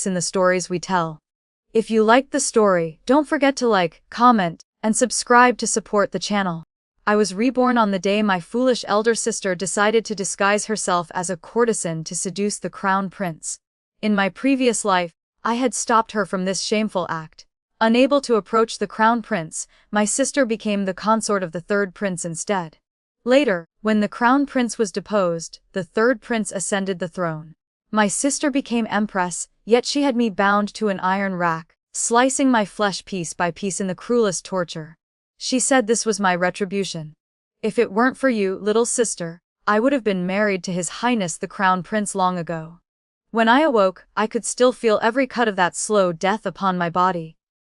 in the stories we tell. If you liked the story, don't forget to like, comment, and subscribe to support the channel. I was reborn on the day my foolish elder sister decided to disguise herself as a courtesan to seduce the crown prince. In my previous life, I had stopped her from this shameful act. Unable to approach the crown prince, my sister became the consort of the third prince instead. Later, when the crown prince was deposed, the third prince ascended the throne. My sister became empress, yet she had me bound to an iron rack, slicing my flesh piece by piece in the cruelest torture. She said this was my retribution. If it weren't for you, little sister, I would have been married to His Highness the Crown Prince long ago. When I awoke, I could still feel every cut of that slow death upon my body.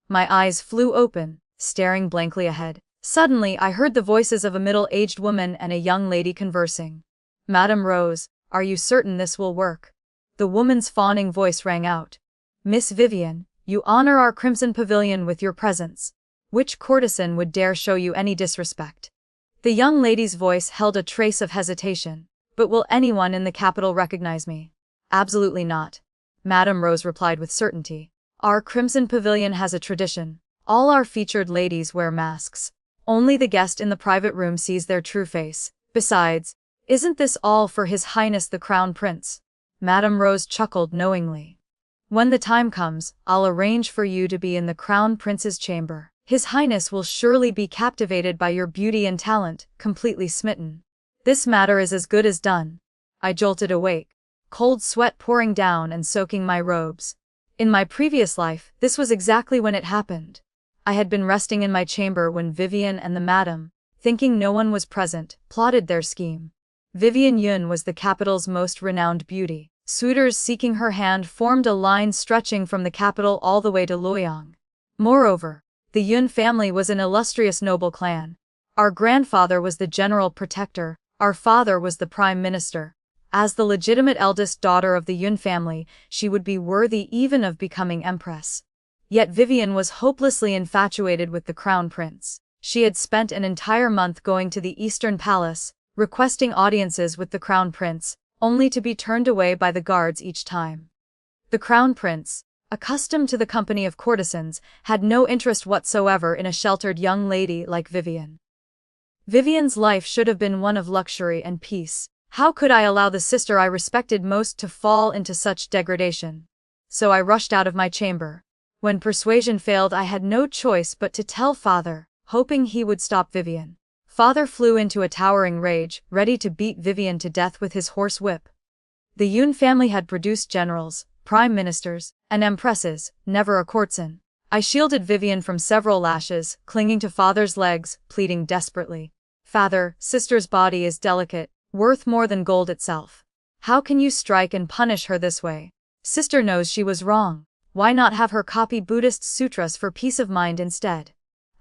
My eyes flew open, staring blankly ahead. Suddenly I heard the voices of a middle-aged woman and a young lady conversing. "Madame Rose, are you certain this will work?" The woman's fawning voice rang out. "Miss Vivien, you honor our crimson pavilion with your presence. Which courtesan would dare show you any disrespect?" The young lady's voice held a trace of hesitation. "But will anyone in the capital recognize me?" "Absolutely not," Madame Rose replied with certainty. "Our crimson pavilion has a tradition. All our featured ladies wear masks. Only the guest in the private room sees their true face. Besides, isn't this all for His Highness the Crown Prince?" Madame Rose chuckled knowingly. "When the time comes, I'll arrange for you to be in the Crown Prince's chamber. His Highness will surely be captivated by your beauty and talent, completely smitten. This matter is as good as done." I jolted awake, cold sweat pouring down and soaking my robes. In my previous life, this was exactly when it happened. I had been resting in my chamber when Vivien and the madam, thinking no one was present, plotted their scheme. Vivien Yun was the capital's most renowned beauty. Suitors seeking her hand formed a line stretching from the capital all the way to Luoyang. Moreover, the Yun family was an illustrious noble clan. Our grandfather was the general protector, our father was the prime minister. As the legitimate eldest daughter of the Yun family, she would be worthy even of becoming empress. Yet Vivien was hopelessly infatuated with the crown prince. She had spent an entire month going to the Eastern Palace, requesting audiences with the crown prince, only to be turned away by the guards each time. The crown prince, accustomed to the company of courtesans, had no interest whatsoever in a sheltered young lady like Vivien. Vivien's life should have been one of luxury and peace. How could I allow the sister I respected most to fall into such degradation? So I rushed out of my chamber. When persuasion failed, I had no choice but to tell father, hoping he would stop Vivien. Father flew into a towering rage, ready to beat Vivien to death with his horse whip. The Yun family had produced generals, prime ministers, and empresses, never a courtesan. I shielded Vivien from several lashes, clinging to father's legs, pleading desperately. "Father, sister's body is delicate, worth more than gold itself. How can you strike and punish her this way? Sister knows she was wrong. Why not have her copy Buddhist sutras for peace of mind instead?"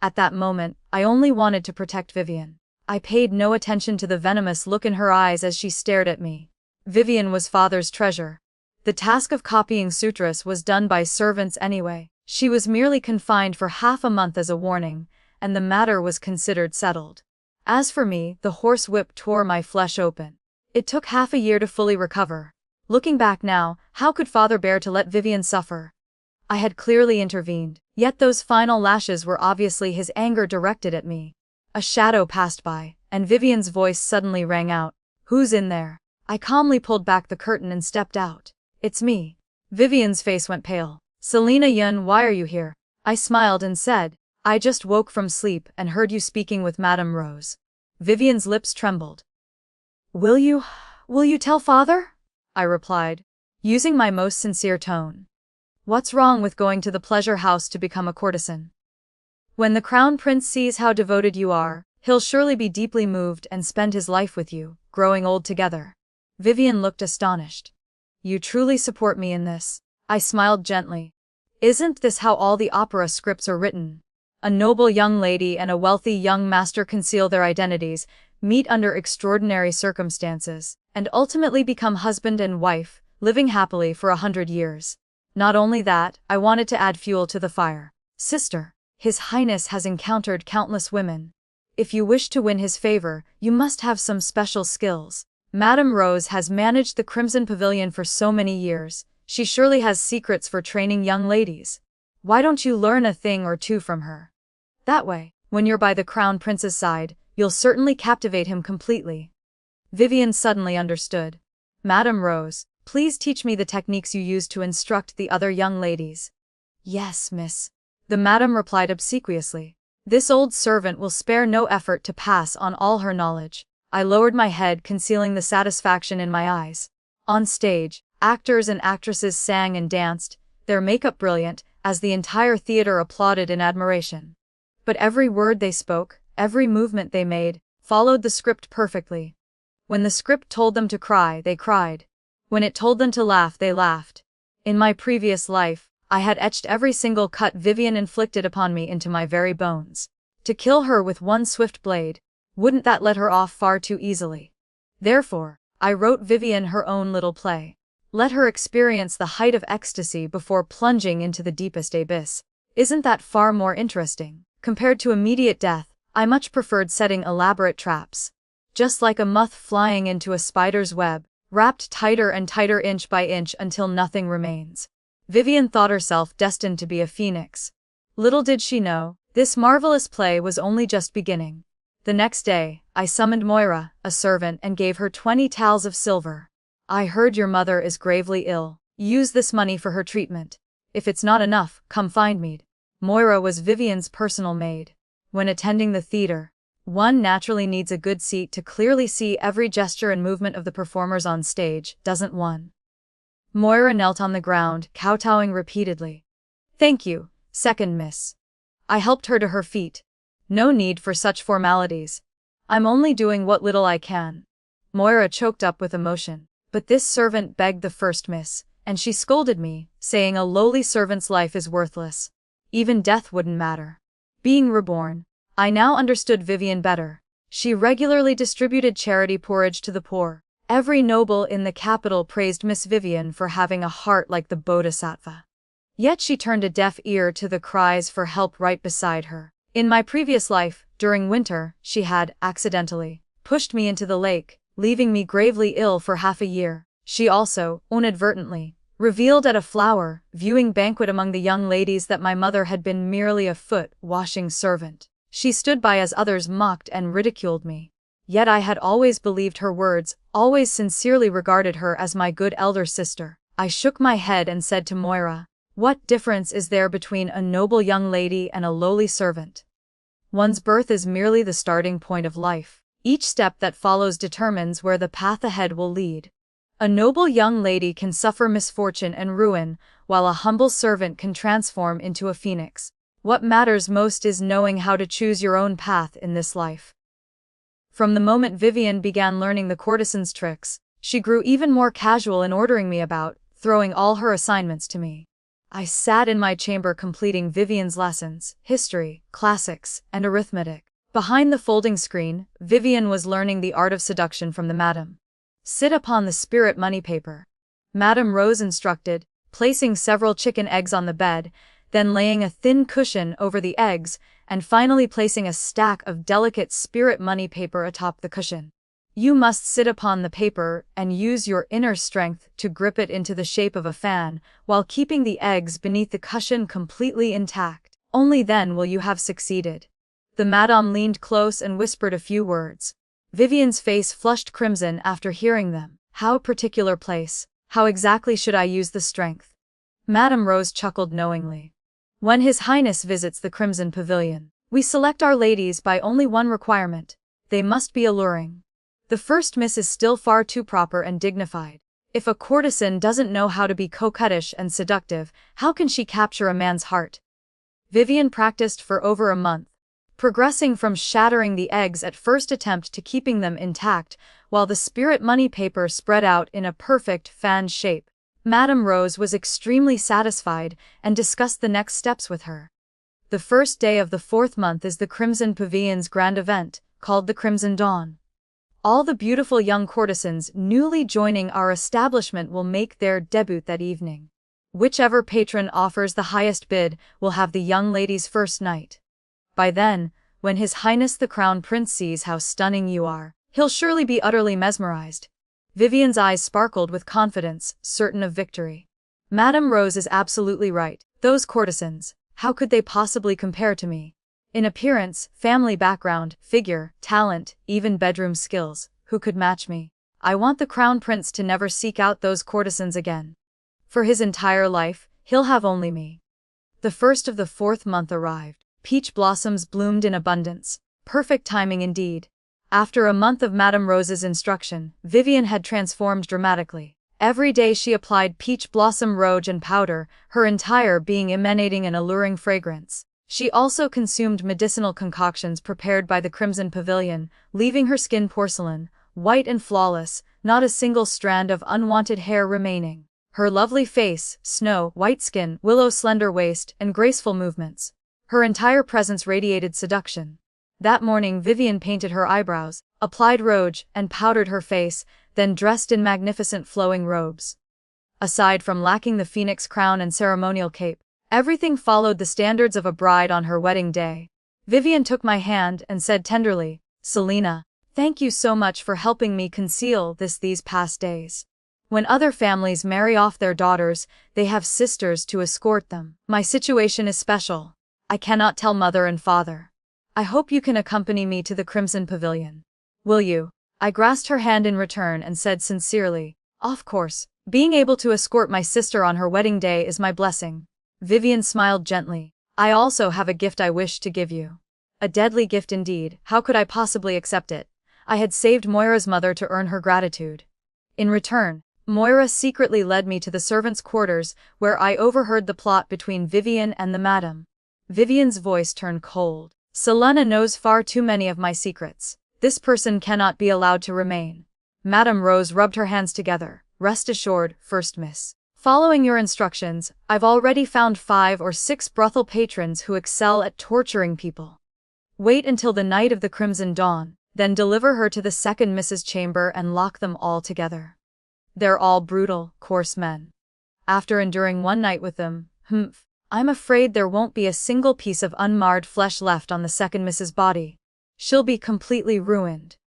At that moment, I only wanted to protect Vivien. I paid no attention to the venomous look in her eyes as she stared at me. Vivien was father's treasure. The task of copying sutras was done by servants anyway. She was merely confined for half a month as a warning, and the matter was considered settled. As for me, the horse whip tore my flesh open. It took half a year to fully recover. Looking back now, how could father bear to let Vivien suffer? I had clearly intervened, yet those final lashes were obviously his anger directed at me. A shadow passed by, and Vivien's voice suddenly rang out. "Who's in there?" I calmly pulled back the curtain and stepped out. "It's me." Vivien's face went pale. "Selena Yun, why are you here?" I smiled and said, "I just woke from sleep and heard you speaking with Madame Rose." Vivien's lips trembled. Will you tell father?" I replied, using my most sincere tone. "What's wrong with going to the pleasure house to become a courtesan? When the crown prince sees how devoted you are, he'll surely be deeply moved and spend his life with you, growing old together." Vivien looked astonished. "You truly support me in this?" I smiled gently. "Isn't this how all the opera scripts are written? A noble young lady and a wealthy young master conceal their identities, meet under extraordinary circumstances, and ultimately become husband and wife, living happily for 100 years. Not only that, I wanted to add fuel to the fire. Sister, His Highness has encountered countless women. If you wish to win his favor, you must have some special skills. Madame Rose has managed the Crimson Pavilion for so many years. She surely has secrets for training young ladies. Why don't you learn a thing or two from her? That way, when you're by the crown prince's side, you'll certainly captivate him completely." Vivien suddenly understood. "Madame Rose, please teach me the techniques you use to instruct the other young ladies." "Yes, miss," the madam replied obsequiously. "This old servant will spare no effort to pass on all her knowledge." I lowered my head, concealing the satisfaction in my eyes. On stage, actors and actresses sang and danced, their makeup brilliant, as the entire theater applauded in admiration. But every word they spoke, every movement they made, followed the script perfectly. When the script told them to cry, they cried. When it told them to laugh, they laughed. In my previous life, I had etched every single cut Vivien inflicted upon me into my very bones. To kill her with one swift blade, wouldn't that let her off far too easily? Therefore, I wrote Vivien her own little play. Let her experience the height of ecstasy before plunging into the deepest abyss. Isn't that far more interesting? Compared to immediate death, I much preferred setting elaborate traps. Just like a moth flying into a spider's web, wrapped tighter and tighter inch by inch until nothing remains. Vivien thought herself destined to be a phoenix. Little did she know, this marvelous play was only just beginning. The next day, I summoned Moira, a servant, and gave her 20 taels of silver. "I heard your mother is gravely ill. Use this money for her treatment. If it's not enough, come find me." Moira was Vivien's personal maid. When attending the theater, one naturally needs a good seat to clearly see every gesture and movement of the performers on stage, doesn't one? Moira knelt on the ground, kowtowing repeatedly. "Thank you, second miss." I helped her to her feet. "No need for such formalities. I'm only doing what little I can." Moira choked up with emotion. But this servant begged the first miss, and she scolded me, saying a lowly servant's life is worthless. Even death wouldn't matter. Being reborn, I now understood Vivien better. She regularly distributed charity porridge to the poor. Every noble in the capital praised Miss Vivien for having a heart like the Bodhisattva. Yet she turned a deaf ear to the cries for help right beside her. In my previous life, during winter, she had, accidentally, pushed me into the lake, leaving me gravely ill for half a year. She also, inadvertently, revealed at a flower viewing banquet among the young ladies that my mother had been merely a foot-washing servant. She stood by as others mocked and ridiculed me. Yet I had always believed her words, always sincerely regarded her as my good elder sister. I shook my head and said to Moira, "What difference is there between a noble young lady and a lowly servant? One's birth is merely the starting point of life. Each step that follows determines where the path ahead will lead. A noble young lady can suffer misfortune and ruin, while a humble servant can transform into a phoenix. What matters most is knowing how to choose your own path in this life." From the moment Vivien began learning the courtesan's tricks, she grew even more casual in ordering me about, throwing all her assignments to me. I sat in my chamber completing Vivien's lessons, history, classics, and arithmetic. Behind the folding screen, Vivien was learning the art of seduction from the madam. "Sit upon the spirit money paper," Madame Rose instructed, placing several chicken eggs on the bed, then laying a thin cushion over the eggs, and finally placing a stack of delicate spirit money paper atop the cushion. "You must sit upon the paper and use your inner strength to grip it into the shape of a fan, while keeping the eggs beneath the cushion completely intact. Only then will you have succeeded." The madame leaned close and whispered a few words. Vivien's face flushed crimson after hearing them. "How particular place? How exactly should I use the strength?" Madame Rose chuckled knowingly. "When His Highness visits the Crimson Pavilion, we select our ladies by only one requirement. They must be alluring. The first miss is still far too proper and dignified. If a courtesan doesn't know how to be coquettish and seductive, how can she capture a man's heart?" Vivien practiced for over a month, progressing from shattering the eggs at first attempt to keeping them intact, while the spirit money paper spread out in a perfect fan shape. Madame Rose was extremely satisfied and discussed the next steps with her. The first day of the 4th month is the Crimson Pavilion's grand event, called the Crimson Dawn. All the beautiful young courtesans newly joining our establishment will make their debut that evening. Whichever patron offers the highest bid will have the young lady's first night. By then, when His Highness the Crown Prince sees how stunning you are, he'll surely be utterly mesmerized. Vivien's eyes sparkled with confidence, certain of victory. Madame Rose is absolutely right. Those courtesans, how could they possibly compare to me? In appearance, family background, figure, talent, even bedroom skills, who could match me? I want the crown prince to never seek out those courtesans again. For his entire life, he'll have only me. The first of the 4th month arrived. Peach blossoms bloomed in abundance. Perfect timing indeed. After a month of Madame Rose's instruction, Vivien had transformed dramatically. Every day she applied peach blossom rouge and powder, her entire being emanating an alluring fragrance. She also consumed medicinal concoctions prepared by the Crimson Pavilion, leaving her skin porcelain, white and flawless, not a single strand of unwanted hair remaining. Her lovely face, snow, white skin, willow slender waist, and graceful movements. Her entire presence radiated seduction. That morning Vivien painted her eyebrows, applied rouge, and powdered her face, then dressed in magnificent flowing robes. Aside from lacking the phoenix crown and ceremonial cape, everything followed the standards of a bride on her wedding day. Vivien took my hand and said tenderly, "Selena, thank you so much for helping me conceal this these past days. When other families marry off their daughters, they have sisters to escort them. My situation is special. I cannot tell mother and father. I hope you can accompany me to the Crimson Pavilion. Will you?" I grasped her hand in return and said sincerely, "Of course. Being able to escort my sister on her wedding day is my blessing." Vivien smiled gently. "I also have a gift I wish to give you." A deadly gift indeed, how could I possibly accept it? I had saved Moira's mother to earn her gratitude. In return, Moira secretly led me to the servants' quarters, where I overheard the plot between Vivien and the madam. Vivien's voice turned cold. "Selena knows far too many of my secrets. This person cannot be allowed to remain." Madame Rose rubbed her hands together. "Rest assured, First Miss. Following your instructions, I've already found 5 or 6 brothel patrons who excel at torturing people. Wait until the night of the Crimson Dawn, then deliver her to the second Mrs. Chamber and lock them all together. They're all brutal, coarse men. After enduring one night with them, I'm afraid there won't be a single piece of unmarred flesh left on the second Mrs. body. She'll be completely ruined."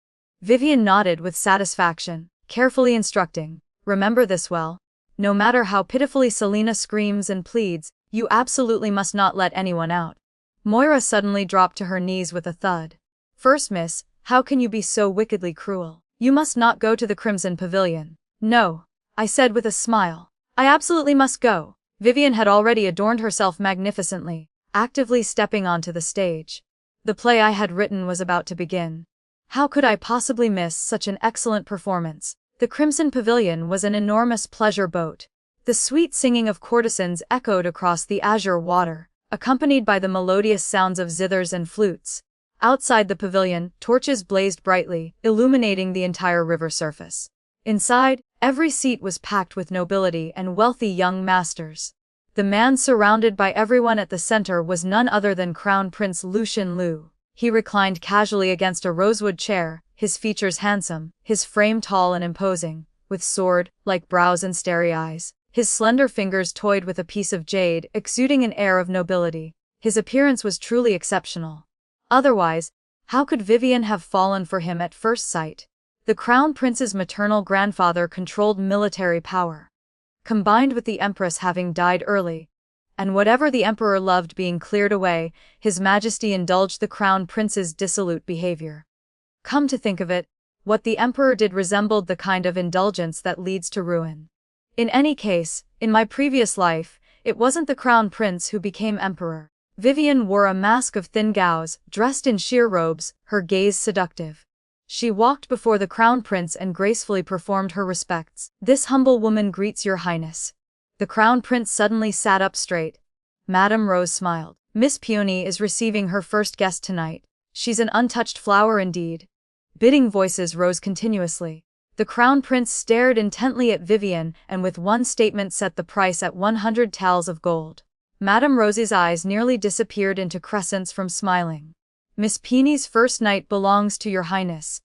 Vivien nodded with satisfaction, carefully instructing, "Remember this well. No matter how pitifully Selena screams and pleads, you absolutely must not let anyone out." Moira suddenly dropped to her knees with a thud. "First Miss, how can you be so wickedly cruel? You must not go to the Crimson Pavilion." "No," I said with a smile. "I absolutely must go." Vivien had already adorned herself magnificently, actively stepping onto the stage. The play I had written was about to begin. How could I possibly miss such an excellent performance? The Crimson Pavilion was an enormous pleasure boat. The sweet singing of courtesans echoed across the azure water, accompanied by the melodious sounds of zithers and flutes. Outside the pavilion, torches blazed brightly, illuminating the entire river surface. Inside, every seat was packed with nobility and wealthy young masters. The man surrounded by everyone at the center was none other than Crown Prince Lucien Lu. He reclined casually against a rosewood chair, his features handsome, his frame tall and imposing, with sword-like brows and starry eyes. His slender fingers toyed with a piece of jade, exuding an air of nobility. His appearance was truly exceptional. Otherwise, how could Vivien have fallen for him at first sight? The Crown Prince's maternal grandfather controlled military power, combined with the Empress having died early, and whatever the Emperor loved being cleared away, His Majesty indulged the Crown Prince's dissolute behavior. Come to think of it, what the Emperor did resembled the kind of indulgence that leads to ruin. In any case, in my previous life, it wasn't the Crown Prince who became Emperor. Vivien wore a mask of thin gauze, dressed in sheer robes, her gaze seductive. She walked before the Crown Prince and gracefully performed her respects. "This humble woman greets your highness." The Crown Prince suddenly sat up straight. Madame Rose smiled. "Miss Peony is receiving her first guest tonight. She's an untouched flower indeed." Bidding voices rose continuously. The Crown Prince stared intently at Vivien and with one statement set the price at 100 taels of gold. Madame Rose's eyes nearly disappeared into crescents from smiling. "Miss Peony's first night belongs to your highness."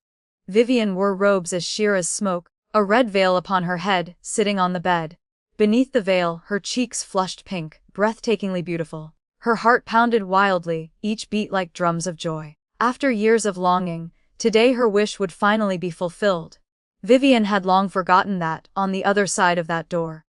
Vivien wore robes as sheer as smoke, a red veil upon her head, sitting on the bed. Beneath the veil, her cheeks flushed pink, breathtakingly beautiful. Her heart pounded wildly, each beat like drums of joy. After years of longing, today her wish would finally be fulfilled. Vivien had long forgotten that, on the other side of that door,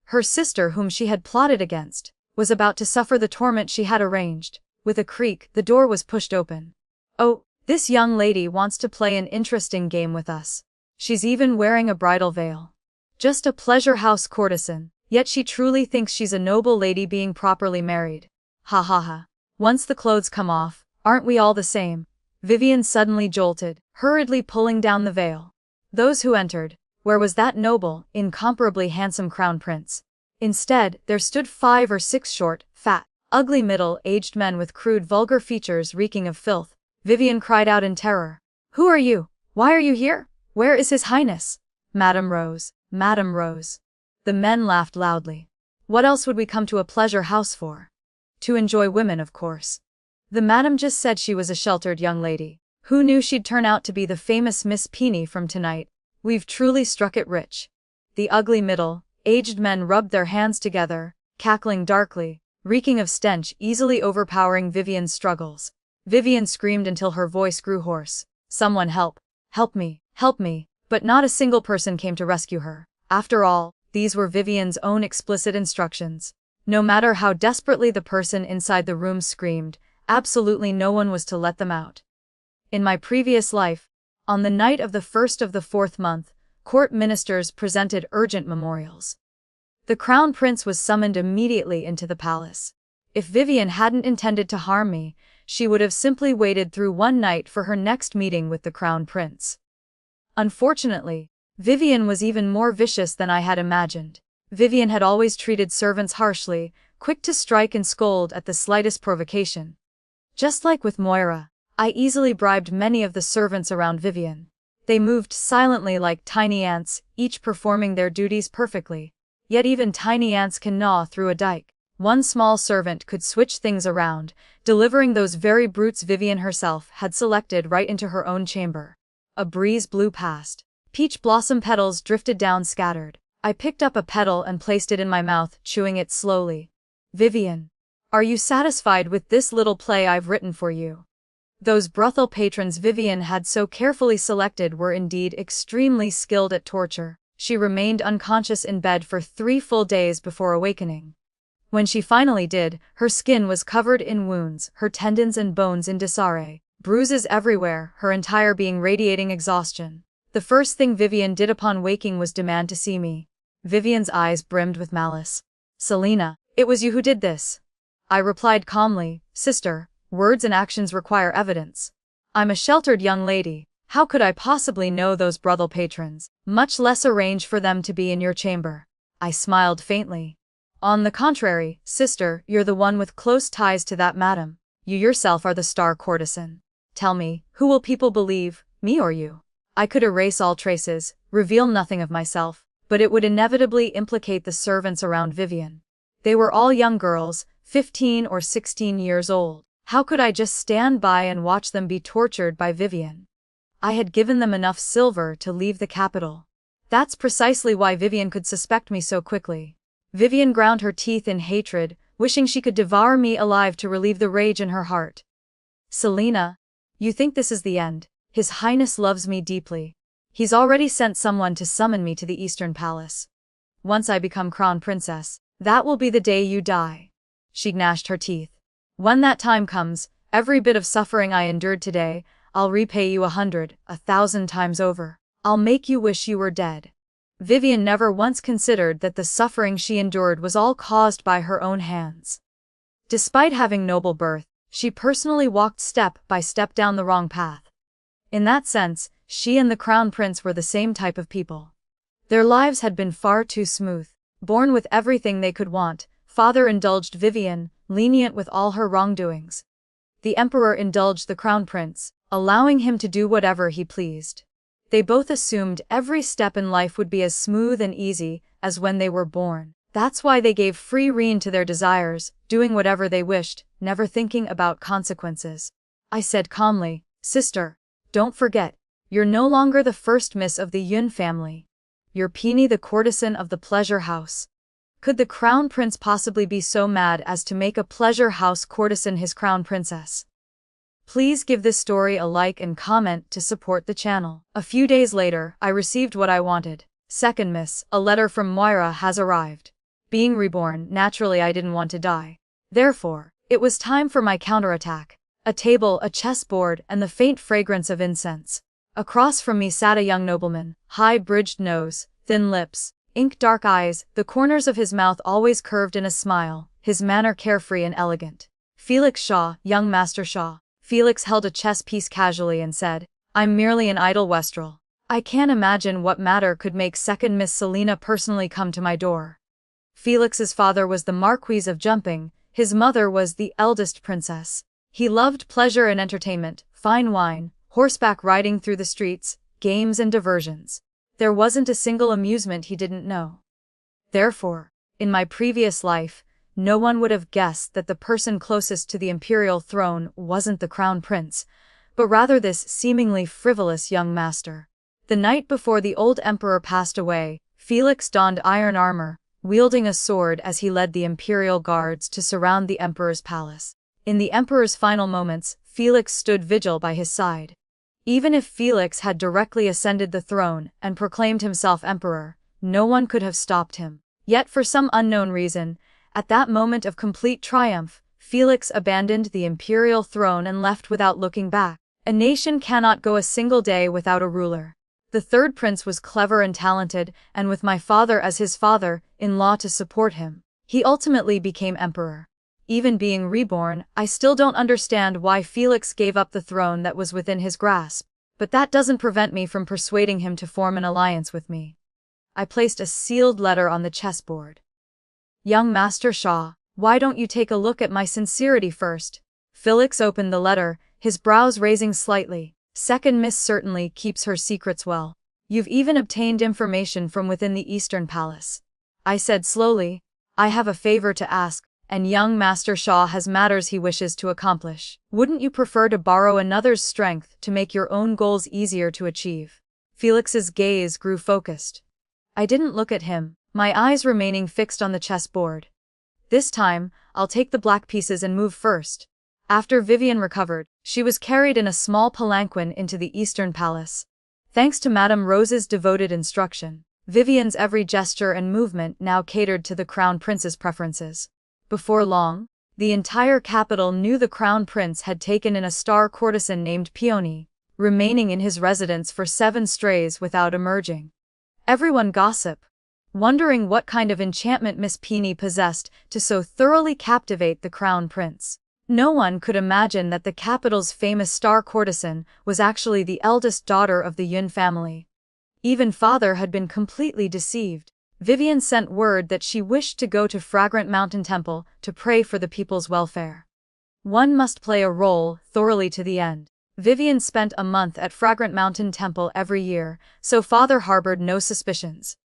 Her sister, whom she had plotted against, was about to suffer the torment she had arranged. With a creak, the door was pushed open. "Oh, this young lady wants to play an interesting game with us. She's even wearing a bridal veil. Just a pleasure house courtesan, yet she truly thinks she's a noble lady being properly married. Ha ha ha. Once the clothes come off, aren't we all the same?" Vivien suddenly jolted, hurriedly pulling down the veil. Those who entered, where was that noble, incomparably handsome crown prince? Instead, there stood 5 or 6 short, fat, ugly middle-aged men with crude vulgar features reeking of filth. Vivien cried out in terror. "Who are you? Why are you here? Where is His Highness?" "Madame Rose, Madame Rose." The men laughed loudly. "What else would we come to a pleasure house for? To enjoy women, of course. The madam just said she was a sheltered young lady. Who knew she'd turn out to be the famous Miss Peony from tonight? We've truly struck it rich." The ugly middle-aged men rubbed their hands together, cackling darkly, reeking of stench easily overpowering Vivien's struggles. Vivien screamed until her voice grew hoarse. "Someone help! Help me! Help me!" But not a single person came to rescue her. After all, these were Vivien's own explicit instructions. No matter how desperately the person inside the room screamed, absolutely no one was to let them out. In my previous life, on the night of the 1st of the 4th month, court ministers presented urgent memorials. The crown prince was summoned immediately into the palace. If Vivien hadn't intended to harm me, she would have simply waited through one night for her next meeting with the crown prince. Unfortunately, Vivien was even more vicious than I had imagined. Vivien had always treated servants harshly, quick to strike and scold at the slightest provocation. Just like with Moira, I easily bribed many of the servants around Vivien. They moved silently like tiny ants, each performing their duties perfectly. Yet even tiny ants can gnaw through a dike. One small servant could switch things around, delivering those very brutes Vivien herself had selected right into her own chamber. A breeze blew past. Peach blossom petals drifted down scattered. I picked up a petal and placed it in my mouth, chewing it slowly. "Vivien, are you satisfied with this little play I've written for you?" Those brothel patrons Vivien had so carefully selected were indeed extremely skilled at torture. She remained unconscious in bed for 3 full days before awakening. When she finally did, her skin was covered in wounds, her tendons and bones in disarray, bruises everywhere, her entire being radiating exhaustion. The first thing Vivien did upon waking was demand to see me. Vivien's eyes brimmed with malice. "Selena, it was you who did this." I replied calmly, "Sister, words and actions require evidence. I'm a sheltered young lady. How could I possibly know those brothel patrons, much less arrange for them to be in your chamber?" I smiled faintly. "On the contrary, sister, you're the one with close ties to that madam. You yourself are the star courtesan. Tell me, who will people believe, me or you?" I could erase all traces, reveal nothing of myself, but it would inevitably implicate the servants around Vivien. They were all young girls, 15 or 16 years old. How could I just stand by and watch them be tortured by Vivien? I had given them enough silver to leave the capital. That's precisely why Vivien could suspect me so quickly. Vivien ground her teeth in hatred, wishing she could devour me alive to relieve the rage in her heart. "Selena, you think this is the end? His Highness loves me deeply. He's already sent someone to summon me to the Eastern Palace. Once I become crown princess, that will be the day you die." She gnashed her teeth. "When that time comes, every bit of suffering I endured today, I'll repay you 100, 1,000 times over. I'll make you wish you were dead." Vivien never once considered that the suffering she endured was all caused by her own hands. Despite having noble birth, she personally walked step by step down the wrong path. In that sense, she and the crown prince were the same type of people. Their lives had been far too smooth. Born with everything they could want, father indulged Vivien, lenient with all her wrongdoings. The emperor indulged the crown prince, allowing him to do whatever he pleased. They both assumed every step in life would be as smooth and easy as when they were born. That's why they gave free rein to their desires, doing whatever they wished, never thinking about consequences. I said calmly, "Sister, don't forget, you're no longer the first miss of the Yun family. You're Peony, the courtesan of the pleasure house." Could the crown prince possibly be so mad as to make a pleasure house courtesan his crown princess? Please give this story a like and comment to support the channel. A few days later, I received what I wanted. "Second miss, a letter from Moira has arrived. Being reborn, naturally I didn't want to die. Therefore, it was time for my counterattack. A table, a chessboard, and the faint fragrance of incense. Across from me sat a young nobleman, high-bridged nose, thin lips, ink-dark eyes, the corners of his mouth always curved in a smile, his manner carefree and elegant. Felix Shaw, young Master Shaw. Felix held a chess piece casually and said, "I'm merely an idle wastrel. I can't imagine what matter could make second Miss Selena personally come to my door." Felix's father was the Marquis of Jumping, his mother was the eldest princess. He loved pleasure and entertainment, fine wine, horseback riding through the streets, games and diversions. There wasn't a single amusement he didn't know. Therefore, in my previous life, no one would have guessed that the person closest to the imperial throne wasn't the crown prince, but rather this seemingly frivolous young master. The night before the old emperor passed away, Felix donned iron armor, wielding a sword as he led the imperial guards to surround the emperor's palace. In the emperor's final moments, Felix stood vigil by his side. Even if Felix had directly ascended the throne and proclaimed himself emperor, no one could have stopped him. Yet for some unknown reason, at that moment of complete triumph, Felix abandoned the imperial throne and left without looking back. A nation cannot go a single day without a ruler. The third prince was clever and talented, and with my father as his father-in-law to support him, he ultimately became emperor. Even being reborn, I still don't understand why Felix gave up the throne that was within his grasp, but that doesn't prevent me from persuading him to form an alliance with me. I placed a sealed letter on the chessboard. "Young Master Shaw, why don't you take a look at my sincerity first?" Felix opened the letter, his brows raising slightly. "Second Miss certainly keeps her secrets well. You've even obtained information from within the Eastern Palace." I said slowly, "I have a favor to ask, and young Master Shaw has matters he wishes to accomplish. Wouldn't you prefer to borrow another's strength to make your own goals easier to achieve?" Felix's gaze grew focused. I didn't look at him, my eyes remaining fixed on the chessboard. "This time, I'll take the black pieces and move first." After Vivien recovered, she was carried in a small palanquin into the Eastern Palace. Thanks to Madame Rose's devoted instruction, Vivien's every gesture and movement now catered to the Crown Prince's preferences. Before long, the entire capital knew the Crown Prince had taken in a star courtesan named Peony, remaining in his residence for 7 strays without emerging. Everyone gossiped, wondering what kind of enchantment Miss Peony possessed to so thoroughly captivate the Crown Prince. No one could imagine that the capital's famous star courtesan was actually the eldest daughter of the Yun family. Even father had been completely deceived. Vivien sent word that she wished to go to Fragrant Mountain Temple to pray for the people's welfare. One must play a role thoroughly to the end. Vivien spent a month at Fragrant Mountain Temple every year, so father harbored no suspicions.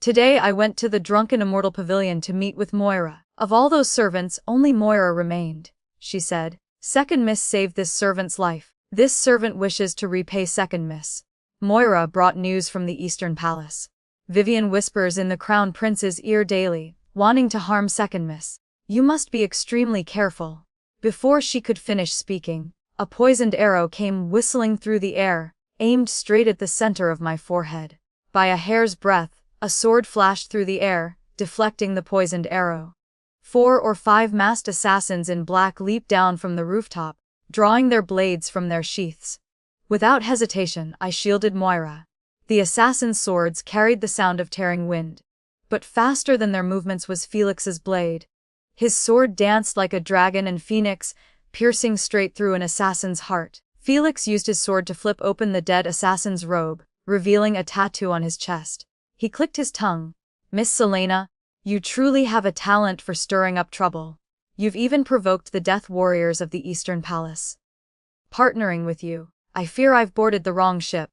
Today I went to the drunken Immortal Pavilion to meet with Moira. Of all those servants, only Moira remained, she said. Second Miss saved this servant's life. This servant wishes to repay Second Miss. Moira brought news from the Eastern Palace. Vivien whispers in the Crown Prince's ear daily, wanting to harm Second Miss. You must be extremely careful. Before she could finish speaking, a poisoned arrow came whistling through the air, aimed straight at the center of my forehead. By a hair's breadth, a sword flashed through the air, deflecting the poisoned arrow. 4 or 5 masked assassins in black leaped down from the rooftop, drawing their blades from their sheaths. Without hesitation, I shielded Moira. The assassins' swords carried the sound of tearing wind. But faster than their movements was Felix's blade. His sword danced like a dragon and phoenix, piercing straight through an assassin's heart. Felix used his sword to flip open the dead assassin's robe, revealing a tattoo on his chest. He clicked his tongue. Miss Selena, you truly have a talent for stirring up trouble. You've even provoked the death warriors of the Eastern Palace. Partnering with you, I fear I've boarded the wrong ship.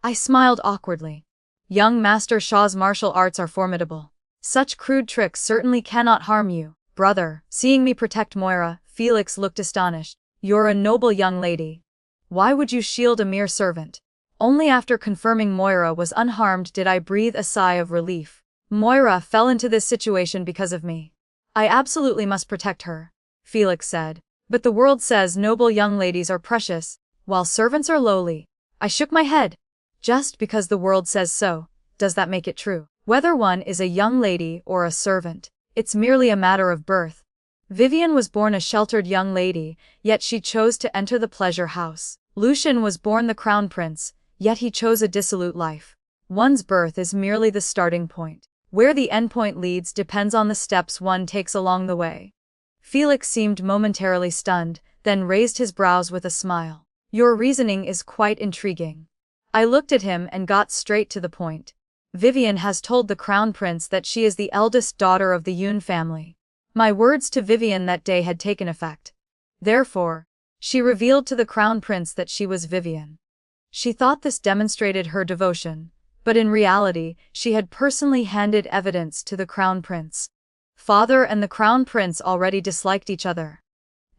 I smiled awkwardly. Young Master Shaw's martial arts are formidable. Such crude tricks certainly cannot harm you, brother. Seeing me protect Moira, Felix looked astonished. You're a noble young lady. Why would you shield a mere servant? Only after confirming Moira was unharmed did I breathe a sigh of relief. Moira fell into this situation because of me. I absolutely must protect her, Felix said. But the world says noble young ladies are precious, while servants are lowly. I shook my head. Just because the world says so, does that make it true? Whether one is a young lady or a servant, It's merely a matter of birth. Vivien was born a sheltered young lady, yet she chose to enter the pleasure house. Lucien was born the crown prince, yet he chose a dissolute life. One's birth is merely the starting point. Where the endpoint leads depends on the steps one takes along the way. Felix seemed momentarily stunned, then raised his brows with a smile. Your reasoning is quite intriguing. I looked at him and got straight to the point. Vivien has told the crown prince that she is the eldest daughter of the Yun family. My words to Vivien that day had taken effect. Therefore, she revealed to the crown prince that she was Vivien. She thought this demonstrated her devotion, but in reality, she had personally handed evidence to the crown prince. Father and the crown prince already disliked each other.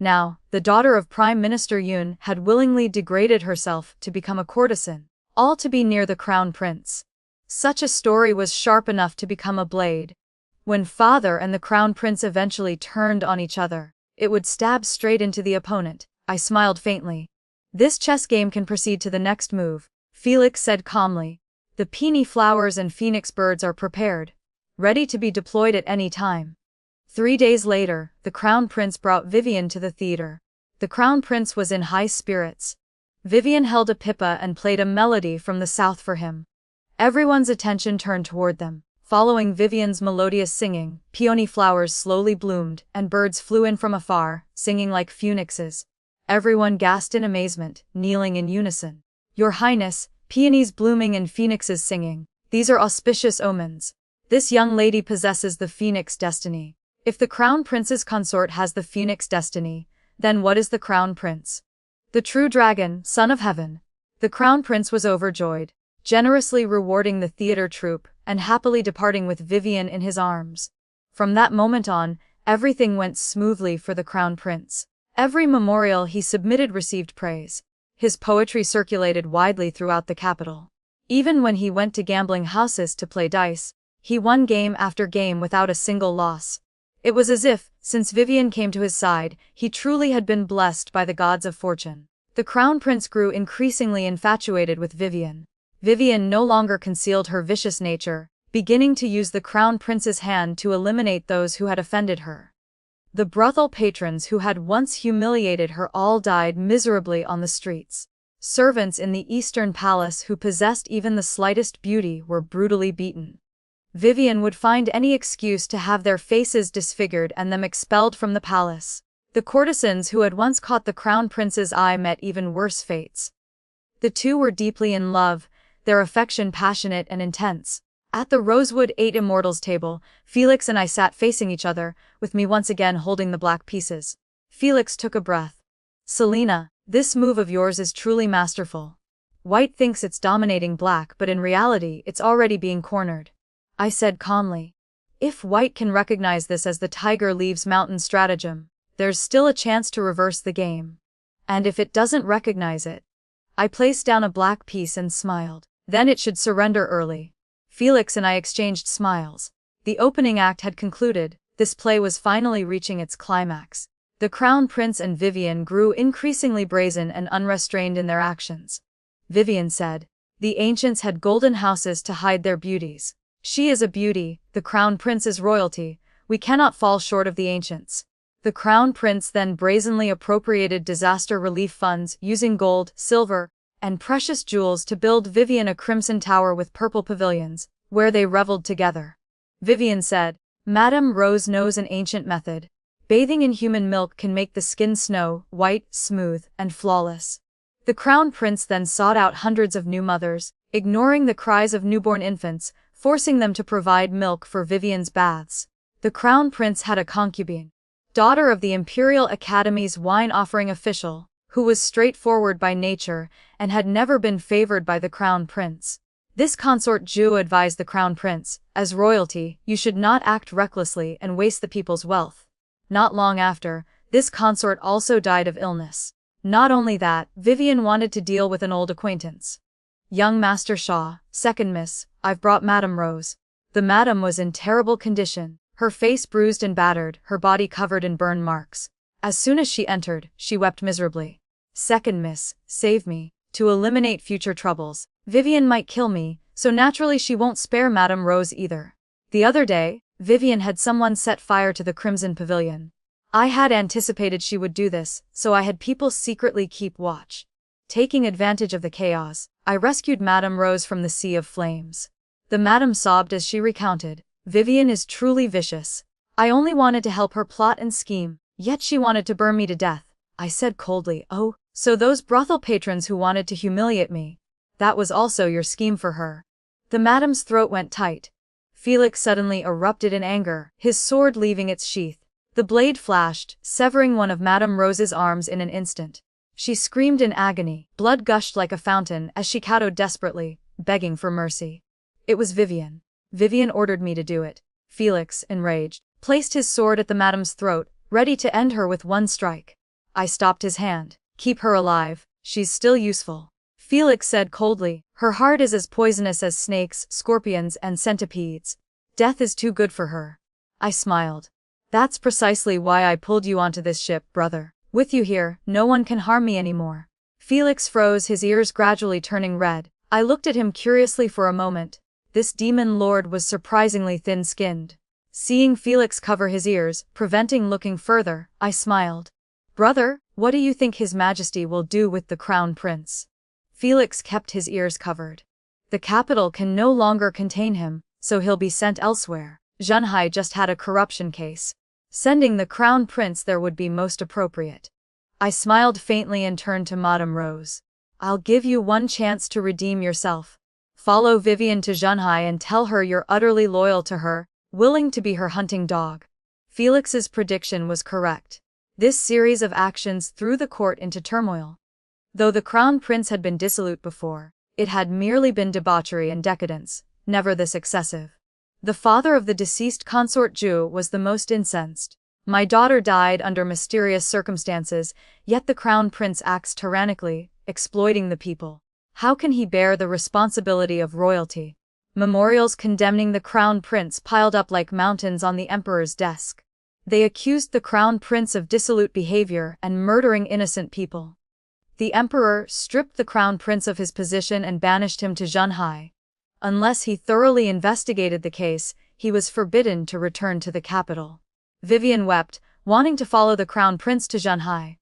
Now, the daughter of Prime Minister Yun had willingly degraded herself to become a courtesan, all to be near the crown prince. Such a story was sharp enough to become a blade. When father and the crown prince eventually turned on each other, it would stab straight into the opponent. I smiled faintly. This chess game can proceed to the next move, Felix said calmly. The peony flowers and phoenix birds are prepared, ready to be deployed at any time. 3 days later, the crown prince brought Vivien to the theater. The crown prince was in high spirits. Vivien held a pipa and played a melody from the south for him. Everyone's attention turned toward them. Following Vivien's melodious singing, peony flowers slowly bloomed, and birds flew in from afar, singing like phoenixes. Everyone gasped in amazement, kneeling in unison. Your Highness, peonies blooming and phoenixes singing. These are auspicious omens. This young lady possesses the phoenix destiny. If the crown prince's consort has the phoenix destiny, then what is the crown prince? The true dragon, son of heaven. The crown prince was overjoyed, generously rewarding the theater troupe, and happily departing with Vivien in his arms. From that moment on, everything went smoothly for the crown prince. Every memorial he submitted received praise. His poetry circulated widely throughout the capital. Even when he went to gambling houses to play dice, he won game after game without a single loss. It was as if, since Vivien came to his side, he truly had been blessed by the gods of fortune. The crown prince grew increasingly infatuated with Vivien. Vivien no longer concealed her vicious nature, beginning to use the crown prince's hand to eliminate those who had offended her. The brothel patrons who had once humiliated her all died miserably on the streets. Servants in the Eastern Palace who possessed even the slightest beauty were brutally beaten. Vivien would find any excuse to have their faces disfigured and them expelled from the palace. The courtesans who had once caught the crown prince's eye met even worse fates. The two were deeply in love, their affection passionate and intense. At the Rosewood 8 Immortals table, Felix and I sat facing each other, with me once again holding the black pieces. Felix took a breath. Selena, this move of yours is truly masterful. White thinks it's dominating black, but in reality it's already being cornered. I said calmly. If White can recognize this as the tiger leaves mountain stratagem, there's still a chance to reverse the game. And if it doesn't recognize it, I placed down a black piece and smiled. Then it should surrender early. Felix and I exchanged smiles. The opening act had concluded. This play was finally reaching its climax. The crown prince and Vivien grew increasingly brazen and unrestrained in their actions. Vivien said, the ancients had golden houses to hide their beauties. She is a beauty, the crown prince is royalty, we cannot fall short of the ancients. The crown prince then brazenly appropriated disaster relief funds using gold, silver, and precious jewels to build Vivien a crimson tower with purple pavilions, where they reveled together. Vivien said, Madame Rose knows an ancient method. Bathing in human milk can make the skin snow, white, smooth, and flawless. The crown prince then sought out hundreds of new mothers, ignoring the cries of newborn infants, forcing them to provide milk for Vivien's baths. The crown prince had a concubine, daughter of the Imperial Academy's wine-offering official, who was straightforward by nature and had never been favored by the crown prince. This consort Zhu advised the crown prince, as royalty, you should not act recklessly and waste the people's wealth. Not long after, this consort also died of illness. Not only that, Vivien wanted to deal with an old acquaintance. Young Master Shaw, second miss, I've brought Madame Rose. The madam was in terrible condition, her face bruised and battered, her body covered in burn marks. As soon as she entered, she wept miserably. Second miss, save me. To eliminate future troubles, Vivien might kill me, so naturally she won't spare Madame Rose either. The other day, Vivien had someone set fire to the Crimson Pavilion. I had anticipated she would do this, so I had people secretly keep watch. Taking advantage of the chaos, I rescued Madame Rose from the sea of flames. The madam sobbed as she recounted, "Vivien is truly vicious. I only wanted to help her plot and scheme, yet she wanted to burn me to death." I said coldly, "Oh, so those brothel patrons who wanted to humiliate me, that was also your scheme for her." The madam's throat went tight. Felix suddenly erupted in anger, his sword leaving its sheath. The blade flashed, severing one of Madame Rose's arms in an instant. She screamed in agony, blood gushed like a fountain as she kowtowed desperately, begging for mercy. It was Vivien. Vivien ordered me to do it. Felix, enraged, placed his sword at the madam's throat, ready to end her with one strike. I stopped his hand. "Keep her alive, she's still useful." Felix said coldly, "Her heart is as poisonous as snakes, scorpions, and centipedes. Death is too good for her." I smiled. "That's precisely why I pulled you onto this ship, brother. With you here, no one can harm me anymore." Felix froze, his ears gradually turning red. I looked at him curiously for a moment. This demon lord was surprisingly thin-skinned. Seeing Felix cover his ears, preventing looking further, I smiled. "Brother, what do you think His Majesty will do with the Crown Prince?" Felix kept his ears covered. "The capital can no longer contain him, so he'll be sent elsewhere. Xianxia just had a corruption case. Sending the Crown Prince there would be most appropriate." I smiled faintly and turned to Madame Rose. "I'll give you one chance to redeem yourself. Follow Vivien to Xianxia and tell her you're utterly loyal to her, willing to be her hunting dog." Felix's prediction was correct. This series of actions threw the court into turmoil. Though the Crown Prince had been dissolute before, it had merely been debauchery and decadence, never this excessive. The father of the deceased consort Zhu was the most incensed. "My daughter died under mysterious circumstances, yet the Crown Prince acts tyrannically, exploiting the people. How can he bear the responsibility of royalty?" Memorials condemning the Crown Prince piled up like mountains on the emperor's desk. They accused the Crown Prince of dissolute behavior and murdering innocent people. The emperor stripped the Crown Prince of his position and banished him to Xianxia. Unless he thoroughly investigated the case, he was forbidden to return to the capital. Vivien wept, wanting to follow the Crown Prince to Xianxia.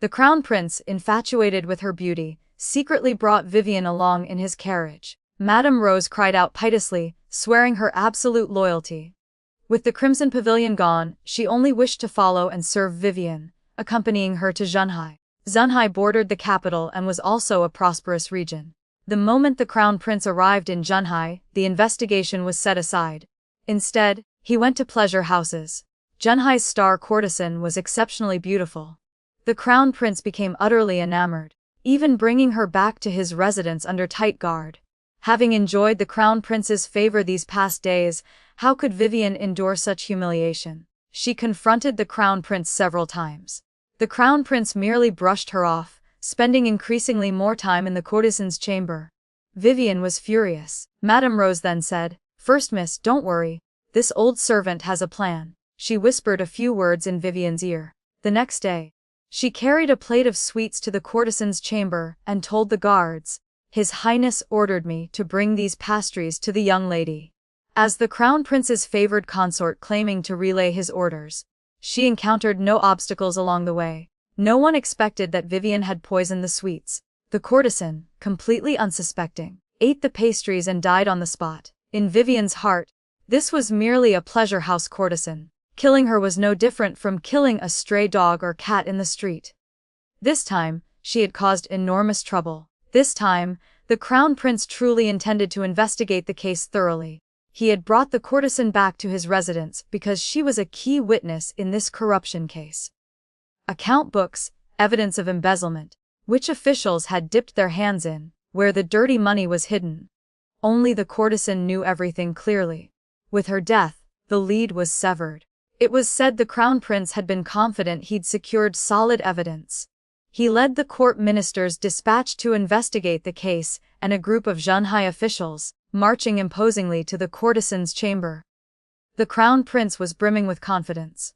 The Crown Prince, infatuated with her beauty, secretly brought Vivien along in his carriage. Madame Rose cried out piteously, swearing her absolute loyalty. With the Crimson Pavilion gone, she only wished to follow and serve Vivien, accompanying her to Xianxia. Xianxia bordered the capital and was also a prosperous region. The moment the Crown Prince arrived in Xianxia, the investigation was set aside. Instead, he went to pleasure houses. Xianxia's star courtesan was exceptionally beautiful. The Crown Prince became utterly enamored, even bringing her back to his residence under tight guard. Having enjoyed the Crown Prince's favor these past days, how could Vivien endure such humiliation? She confronted the Crown Prince several times. The Crown Prince merely brushed her off, spending increasingly more time in the courtesan's chamber. Vivien was furious. Madame Rose then said, "First miss, don't worry. This old servant has a plan." She whispered a few words in Vivien's ear. The next day, she carried a plate of sweets to the courtesan's chamber and told the guards, "His Highness ordered me to bring these pastries to the young lady." As the Crown Prince's favored consort claiming to relay his orders, she encountered no obstacles along the way. No one expected that Vivien had poisoned the sweets. The courtesan, completely unsuspecting, ate the pastries and died on the spot. In Vivien's heart, this was merely a pleasure house courtesan. Killing her was no different from killing a stray dog or cat in the street. This time, she had caused enormous trouble. This time, the Crown Prince truly intended to investigate the case thoroughly. He had brought the courtesan back to his residence because she was a key witness in this corruption case. Account books, evidence of embezzlement, which officials had dipped their hands in, where the dirty money was hidden. Only the courtesan knew everything clearly. With her death, the lead was severed. It was said the Crown Prince had been confident he'd secured solid evidence. He led the court ministers dispatched to investigate the case and a group of Xianxia officials, marching imposingly to the courtesan's chamber. The Crown Prince was brimming with confidence.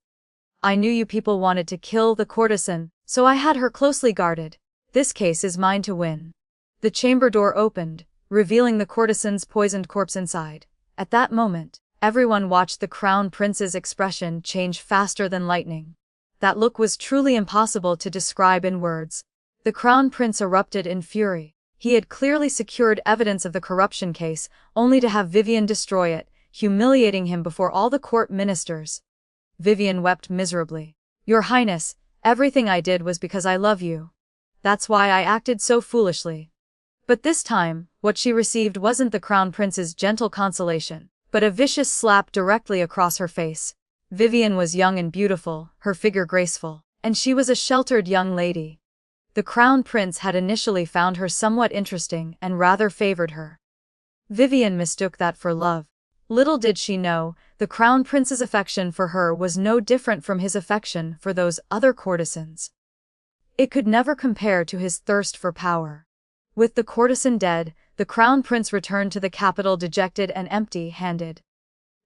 "I knew you people wanted to kill the courtesan, so I had her closely guarded. This case is mine to win." The chamber door opened, revealing the courtesan's poisoned corpse inside. At that moment, Everyone watched the crown prince's expression change faster than lightning. That look was truly impossible to describe in words. The crown prince erupted in fury. He had clearly secured evidence of the corruption case, only to have Vivien destroy it, humiliating him before all the court ministers. Vivien wept miserably. "Your Highness, everything I did was because I love you. That's why I acted so foolishly." But this time, what she received wasn't the crown prince's gentle consolation, but a vicious slap directly across her face. Vivien was young and beautiful, her figure graceful, and she was a sheltered young lady. The crown prince had initially found her somewhat interesting and rather favored her. Vivien mistook that for love. Little did she know, the crown prince's affection for her was no different from his affection for those other courtesans. It could never compare to his thirst for power. With the courtesan dead, the crown prince returned to the capital dejected and empty-handed.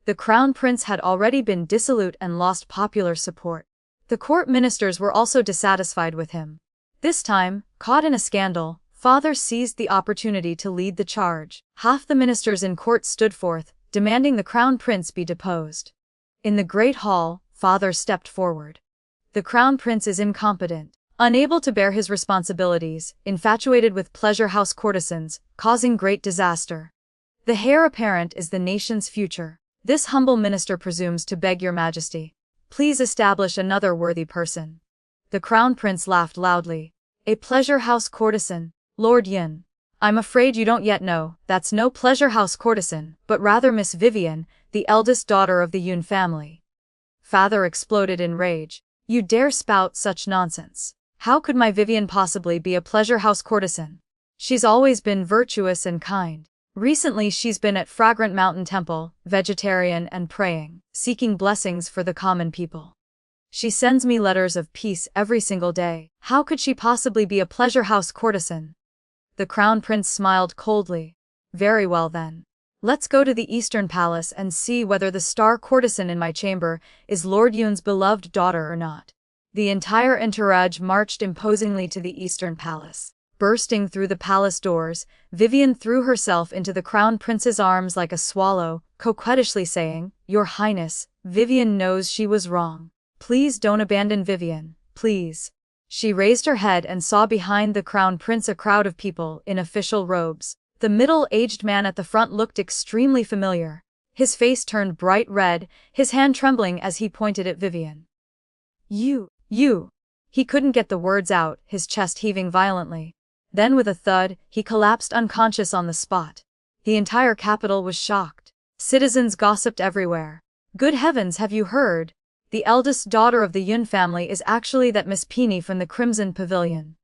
The crown prince had already been dissolute and lost popular support. The court ministers were also dissatisfied with him. This time, caught in a scandal, father seized the opportunity to lead the charge. Half the ministers in court stood forth, demanding the crown prince be deposed. In the great hall, father stepped forward. The crown prince is incompetent, unable to bear his responsibilities, infatuated with pleasure house courtesans, causing great disaster. The heir apparent is the nation's future. This humble minister presumes to beg your majesty. Please establish another worthy person. The crown prince laughed loudly. A pleasure house courtesan, Lord Yin. I'm afraid you don't yet know, that's no pleasure house courtesan, but rather Miss Vivien, the eldest daughter of the Yun family. Father exploded in rage. You dare spout such nonsense. How could my Vivien possibly be a pleasure house courtesan? She's always been virtuous and kind. Recently she's been at Fragrant Mountain Temple, vegetarian and praying, seeking blessings for the common people. She sends me letters of peace every single day. How could she possibly be a pleasure house courtesan? The crown prince smiled coldly. Very well then. Let's go to the Eastern Palace and see whether the star courtesan in my chamber is Lord Yun's beloved daughter or not. The entire entourage marched imposingly to the Eastern Palace. Bursting through the palace doors, Vivien threw herself into the crown prince's arms like a swallow, coquettishly saying, "Your Highness, Vivien knows she was wrong. Please don't abandon Vivien, please." She raised her head and saw behind the crown prince a crowd of people in official robes. The middle-aged man at the front looked extremely familiar. His face turned bright red, his hand trembling as he pointed at Vivien. You. He couldn't get the words out, his chest heaving violently. Then with a thud, he collapsed unconscious on the spot. The entire capital was shocked. Citizens gossiped everywhere. Good heavens, have you heard? The eldest daughter of the Yun family is actually that Miss Peony from the Crimson Pavilion.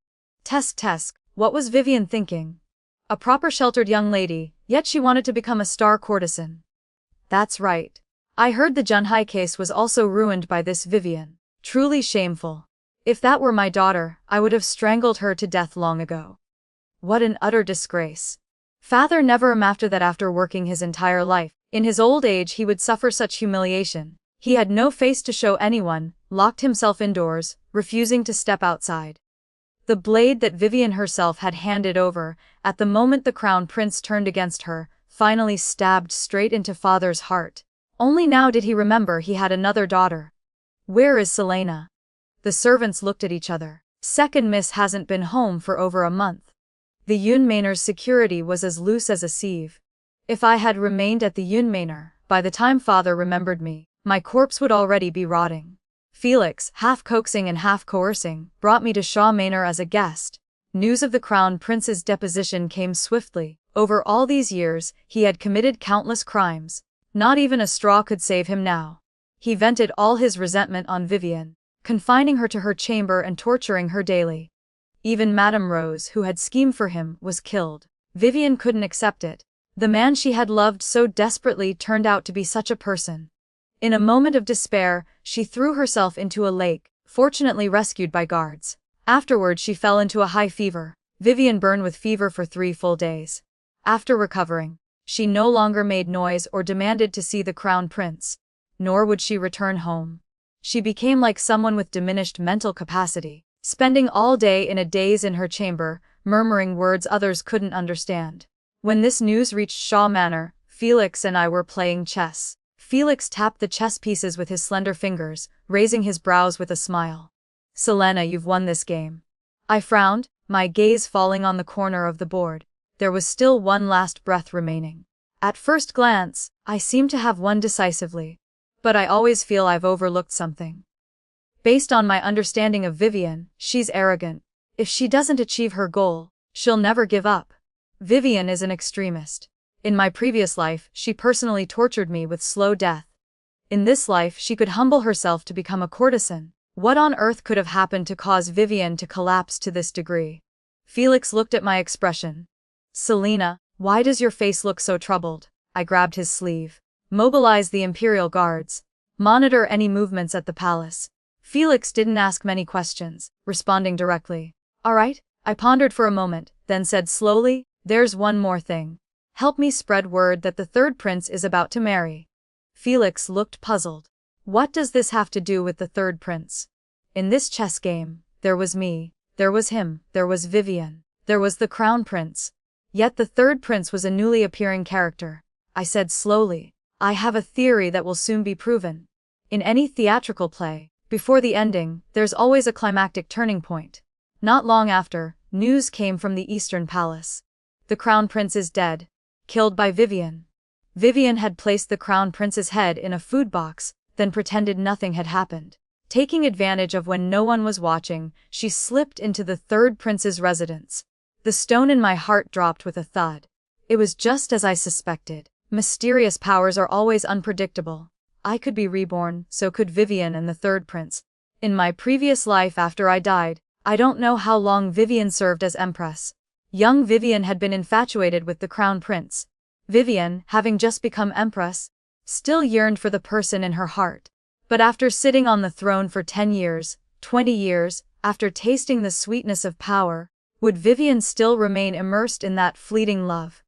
Tesk, what was Vivien thinking? A proper sheltered young lady, yet she wanted to become a star courtesan. That's right. I heard the Junhai case was also ruined by this Vivien. Truly shameful. If that were my daughter, I would have strangled her to death long ago. What an utter disgrace. Father never after working his entire life. In his old age he would suffer such humiliation. He had no face to show anyone, locked himself indoors, refusing to step outside. The blade that Vivien herself had handed over, at the moment the crown prince turned against her, finally stabbed straight into father's heart. Only now did he remember he had another daughter. Where is Selena? The servants looked at each other. Second Miss hasn't been home for over a month. The Yun Manor's security was as loose as a sieve. If I had remained at the Yun Manor, by the time father remembered me, my corpse would already be rotting. Felix, half coaxing and half coercing, brought me to Shaw Manor as a guest. News of the crown prince's deposition came swiftly. Over all these years, he had committed countless crimes. Not even a straw could save him now. He vented all his resentment on Vivien, confining her to her chamber and torturing her daily. Even Madame Rose, who had schemed for him, was killed. Vivien couldn't accept it. The man she had loved so desperately turned out to be such a person. In a moment of despair, she threw herself into a lake, fortunately rescued by guards. Afterward she fell into a high fever. Vivien burned with fever for 3 full days. After recovering, she no longer made noise or demanded to see the crown prince. Nor would she return home. She became like someone with diminished mental capacity, spending all day in a daze in her chamber, murmuring words others couldn't understand. When this news reached Shaw Manor, Felix and I were playing chess. Felix tapped the chess pieces with his slender fingers, raising his brows with a smile. Selena, you've won this game. I frowned, my gaze falling on the corner of the board. There was still one last breath remaining. At first glance, I seem to have won decisively. But I always feel I've overlooked something. Based on my understanding of Vivien, she's arrogant. If she doesn't achieve her goal, she'll never give up. Vivien is an extremist. In my previous life, she personally tortured me with slow death. In this life, she could humble herself to become a courtesan. What on earth could have happened to cause Vivien to collapse to this degree? Felix looked at my expression. Selena, why does your face look so troubled? I grabbed his sleeve. Mobilize the Imperial Guards. Monitor any movements at the palace. Felix didn't ask many questions, responding directly. All right, I pondered for a moment, then said slowly, there's one more thing. Help me spread word that the third prince is about to marry. Felix looked puzzled. What does this have to do with the third prince? In this chess game, there was me, there was him, there was Vivien, there was the crown prince. Yet the third prince was a newly appearing character. I said slowly, I have a theory that will soon be proven. In any theatrical play, before the ending, there's always a climactic turning point. Not long after, news came from the Eastern Palace. The crown prince is dead, killed by Vivien. Vivien had placed the crown prince's head in a food box, then pretended nothing had happened. Taking advantage of when no one was watching, she slipped into the third prince's residence. The stone in my heart dropped with a thud. It was just as I suspected. Mysterious powers are always unpredictable. I could be reborn, so could Vivien and the third prince. In my previous life after I died, I don't know how long Vivien served as empress. Young Vivien had been infatuated with the crown prince. Vivien, having just become empress, still yearned for the person in her heart. But after sitting on the throne for 10 years, 20 years, after tasting the sweetness of power, would Vivien still remain immersed in that fleeting love?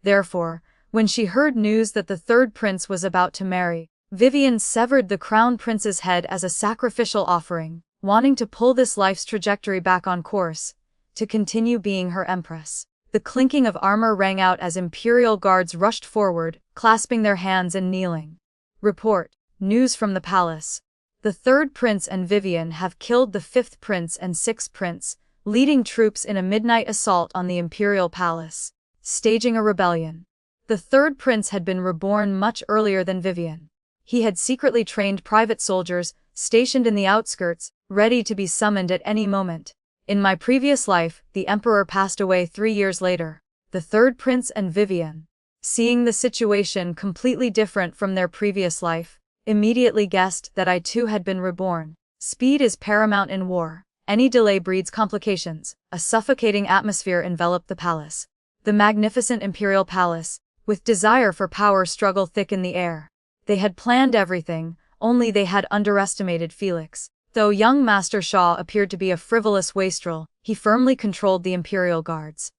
Therefore, when she heard news that the third prince was about to marry, Vivien severed the crown prince's head as a sacrificial offering, wanting to pull this life's trajectory back on course, to continue being her empress. The clinking of armor rang out as Imperial guards rushed forward, clasping their hands and kneeling. Report. News from the palace. The third prince and Vivien have killed the fifth prince and sixth prince, leading troops in a midnight assault on the Imperial palace, staging a rebellion. The third prince had been reborn much earlier than Vivien. He had secretly trained private soldiers, stationed in the outskirts, ready to be summoned at any moment. In my previous life, the emperor passed away 3 years later. The third prince and Vivien, seeing the situation completely different from their previous life, immediately guessed that I too had been reborn. Speed is paramount in war. Any delay breeds complications. A suffocating atmosphere enveloped the palace. The magnificent imperial palace, with desire for power, struggle thick in the air. They had planned everything, only they had underestimated Felix. Though young Master Shaw appeared to be a frivolous wastrel, he firmly controlled the Imperial guards.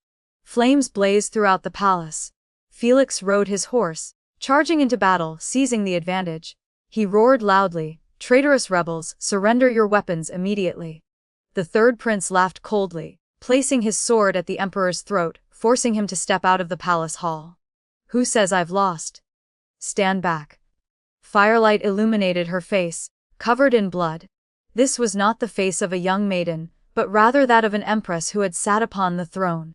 Flames blazed throughout the palace. Felix rode his horse, charging into battle, seizing the advantage. He roared loudly, "Traitorous rebels, surrender your weapons immediately." The third prince laughed coldly, placing his sword at the emperor's throat, forcing him to step out of the palace hall. "Who says I've lost? Stand back." Firelight illuminated her face, covered in blood. This was not the face of a young maiden, but rather that of an empress who had sat upon the throne.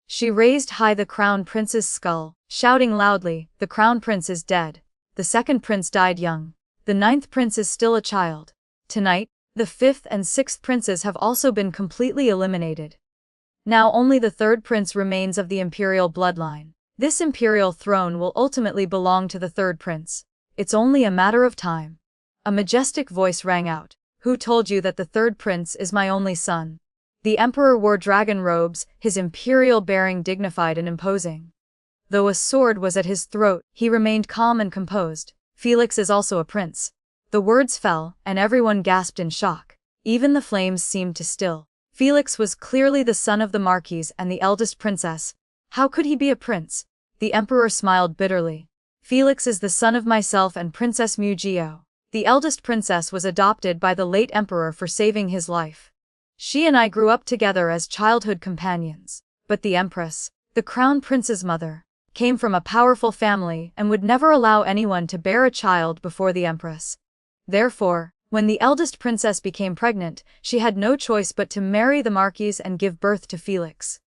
She raised high the crown prince's skull, shouting loudly, "The crown prince is dead. The second prince died young. The ninth prince is still a child. Tonight, the fifth and sixth princes have also been completely eliminated. Now only the third prince remains of the imperial bloodline. This imperial throne will ultimately belong to the third prince. It's only a matter of time." A majestic voice rang out. "Who told you that the third prince is my only son?" The emperor wore dragon robes, his imperial bearing dignified and imposing. Though a sword was at his throat, he remained calm and composed. "Felix is also a prince." The words fell, and everyone gasped in shock. Even the flames seemed to still. Felix was clearly the son of the Marquise and the eldest princess. How could he be a prince? The emperor smiled bitterly. "Felix is the son of myself and Princess Mugio. The eldest princess was adopted by the late emperor for saving his life. She and I grew up together as childhood companions. But the empress, the crown prince's mother, came from a powerful family and would never allow anyone to bear a child before the empress. Therefore, when the eldest princess became pregnant, she had no choice but to marry the marquis and give birth to Felix.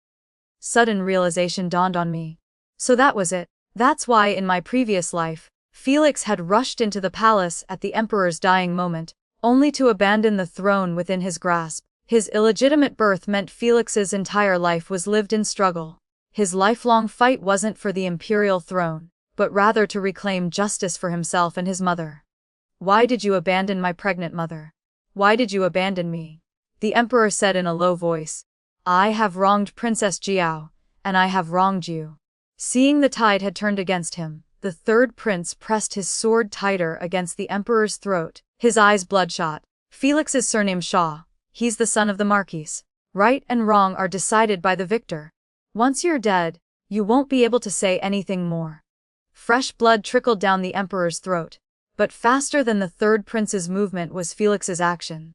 Sudden realization dawned on me. So that was it. That's why in my previous life, Felix had rushed into the palace at the emperor's dying moment, only to abandon the throne within his grasp. His illegitimate birth meant Felix's entire life was lived in struggle. His lifelong fight wasn't for the imperial throne, but rather to reclaim justice for himself and his mother. Why did you abandon my pregnant mother? Why did you abandon me? The emperor said in a low voice. I have wronged Princess Jiao, and I have wronged you. Seeing the tide had turned against him, the third prince pressed his sword tighter against the emperor's throat, his eyes bloodshot. Felix's surname Shaw. He's the son of the marquis. Right and wrong are decided by the victor. Once you're dead, you won't be able to say anything more. Fresh blood trickled down the emperor's throat. But faster than the third prince's movement was Felix's action.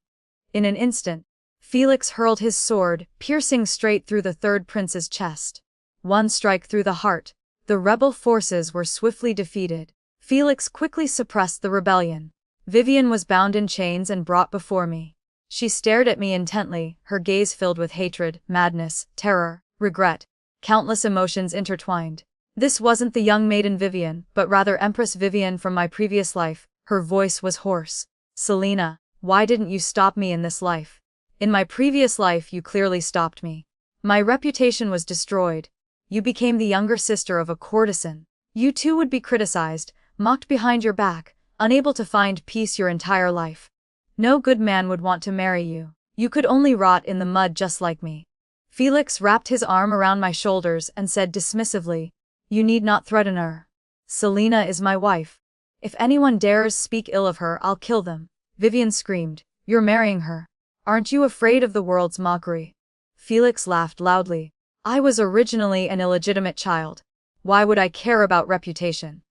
In an instant, Felix hurled his sword, piercing straight through the third prince's chest. One strike through the heart. The rebel forces were swiftly defeated. Felix quickly suppressed the rebellion. Vivien was bound in chains and brought before me. She stared at me intently, her gaze filled with hatred, madness, terror, regret, countless emotions intertwined. This wasn't the young maiden Vivien, but rather Empress Vivien from my previous life. Her voice was hoarse. Selena, why didn't you stop me in this life? In my previous life you clearly stopped me. My reputation was destroyed. You became the younger sister of a courtesan. You too would be criticized, mocked behind your back, unable to find peace your entire life. No good man would want to marry you. You could only rot in the mud just like me. Felix wrapped his arm around my shoulders and said dismissively, you need not threaten her. Selena is my wife. If anyone dares speak ill of her, I'll kill them. Vivien screamed, you're marrying her. Aren't you afraid of the world's mockery? Felix laughed loudly. I was originally an illegitimate child. Why would I care about reputation?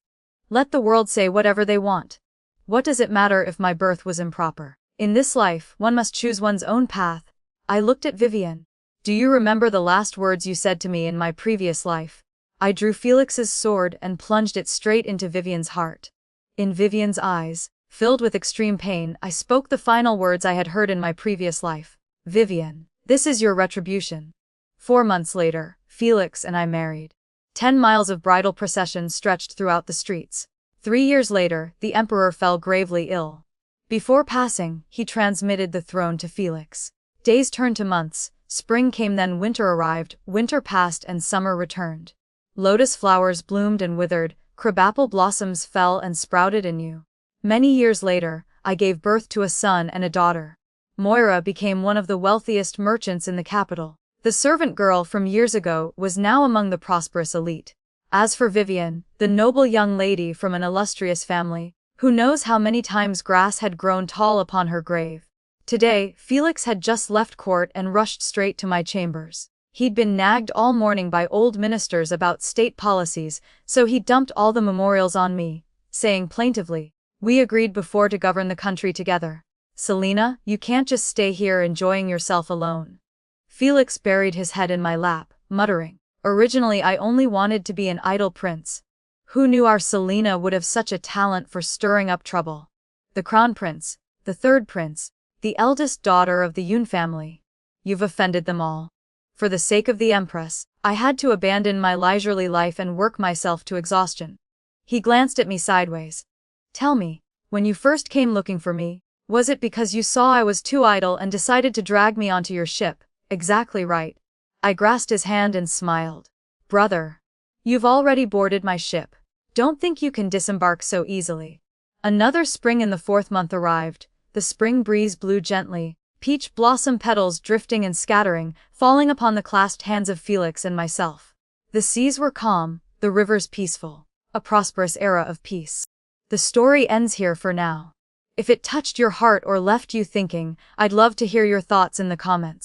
Let the world say whatever they want. What does it matter if my birth was improper? In this life, one must choose one's own path. I looked at Vivien. Do you remember the last words you said to me in my previous life? I drew Felix's sword and plunged it straight into Vivien's heart. In Vivien's eyes, filled with extreme pain, I spoke the final words I had heard in my previous life. Vivien, this is your retribution. 4 months later, Felix and I married. 10 miles of bridal procession stretched throughout the streets. 3 years later, the emperor fell gravely ill. Before passing, he transmitted the throne to Felix. Days turned to months, spring came, then winter arrived, winter passed and summer returned. Lotus flowers bloomed and withered, crabapple blossoms fell and sprouted anew. Many years later, I gave birth to a son and a daughter. Moira became one of the wealthiest merchants in the capital. The servant girl from years ago was now among the prosperous elite. As for Vivien, the noble young lady from an illustrious family, who knows how many times grass had grown tall upon her grave. Today, Felix had just left court and rushed straight to my chambers. He'd been nagged all morning by old ministers about state policies, so he dumped all the memorials on me, saying plaintively, we agreed before to govern the country together. Selena, you can't just stay here enjoying yourself alone. Felix buried his head in my lap, muttering, originally I only wanted to be an idle prince. Who knew our Selena would have such a talent for stirring up trouble? The crown prince, the third prince, the eldest daughter of the Yun family. You've offended them all. For the sake of the empress, I had to abandon my leisurely life and work myself to exhaustion. He glanced at me sideways. Tell me, when you first came looking for me, was it because you saw I was too idle and decided to drag me onto your ship? Exactly right. I grasped his hand and smiled. Brother, you've already boarded my ship. Don't think you can disembark so easily. Another spring in the 4th month arrived. The spring breeze blew gently, peach blossom petals drifting and scattering, falling upon the clasped hands of Felix and myself. The seas were calm, the rivers peaceful. A prosperous era of peace. The story ends here for now. If it touched your heart or left you thinking, I'd love to hear your thoughts in the comments.